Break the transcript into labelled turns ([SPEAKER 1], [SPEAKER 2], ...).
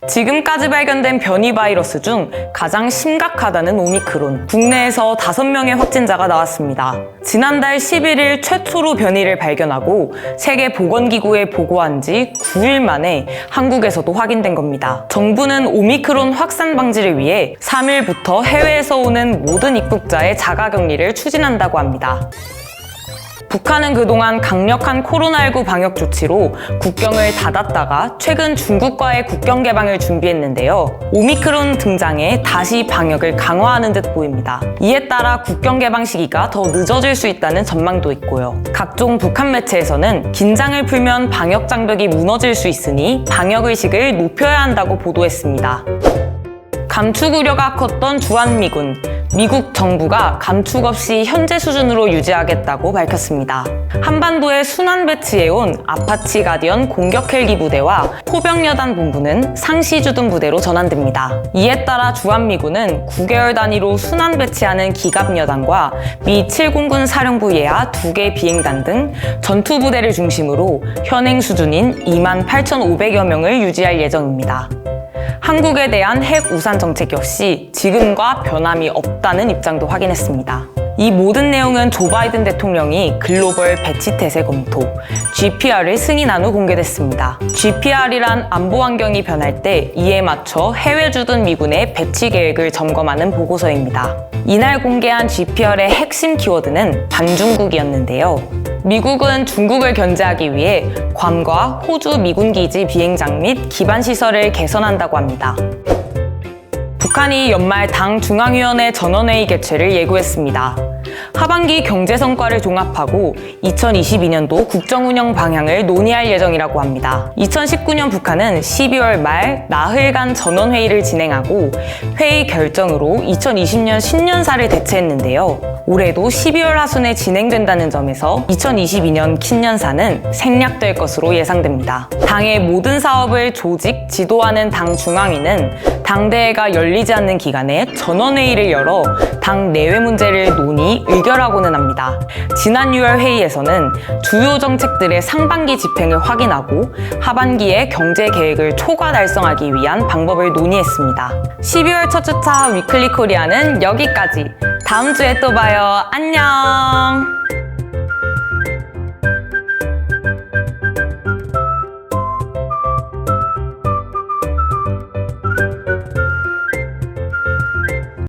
[SPEAKER 1] 지금까지 발견된 변이 바이러스 중 가장 심각하다는 오미크론. 국내에서 5명의 확진자가 나왔습니다. 지난달 11일 최초로 변이를 발견하고 세계보건기구에 보고한 지 9일 만에 한국에서도 확인된 겁니다. 정부는 오미크론 확산 방지를 위해 3일부터 해외에서 오는 모든 입국자의 자가격리를 추진한다고 합니다. 북한은 그동안 강력한 코로나19 방역 조치로 국경을 닫았다가 최근 중국과의 국경 개방을 준비했는데요. 오미크론 등장에 다시 방역을 강화하는 듯 보입니다. 이에 따라 국경 개방 시기가 더 늦어질 수 있다는 전망도 있고요. 각종 북한 매체에서는 긴장을 풀면 방역 장벽이 무너질 수 있으니 방역의식을 높여야 한다고 보도했습니다. 감축 우려가 컸던 주한미군. 미국 정부가 감축 없이 현재 수준으로 유지하겠다고 밝혔습니다. 한반도에 순환 배치해온 아파치 가디언 공격 헬기 부대와 포병여단 본부는 상시 주둔 부대로 전환됩니다. 이에 따라 주한미군은 9개월 단위로 순환 배치하는 기갑여단과 미 7공군 사령부 예하 2개 비행단 등 전투부대를 중심으로 현행 수준인 28,500여 명을 유지할 예정입니다. 한국에 대한 핵 우산 정책 역시 지금과 변함이 없다는 입장도 확인했습니다. 이 모든 내용은 조 바이든 대통령이 글로벌 배치 태세 검토 GPR을 승인한 후 공개됐습니다. GPR이란 안보 환경이 변할 때 이에 맞춰 해외 주둔 미군의 배치 계획을 점검하는 보고서입니다. 이날 공개한 GPR의 핵심 키워드는 반중국이었는데요. 미국은 중국을 견제하기 위해 괌과 호주 미군 기지 비행장 및 기반 시설을 개선한다고 합니다. 북한이 연말 당 중앙위원회 전원회의 개최를 예고했습니다. 하반기 경제 성과를 종합하고 2022년도 국정운영 방향을 논의할 예정이라고 합니다. 2019년 북한은 12월 말 나흘간 전원회의를 진행하고 회의 결정으로 2020년 신년사를 대체했는데요. 올해도 12월 하순에 진행된다는 점에서 2022년 킨년사는 생략될 것으로 예상됩니다. 당의 모든 사업을 조직, 지도하는 당 중앙위는 당대회가 열리지 않는 기간에 전원회의를 열어 당 내외 문제를 논의, 의결하고는 합니다. 지난 6월 회의에서는 주요 정책들의 상반기 집행을 확인하고 하반기에 경제 계획을 초과 달성하기 위한 방법을 논의했습니다. 12월 첫 주차 위클리 코리아는 여기까지. 다음 주에 또 봐요. 안녕!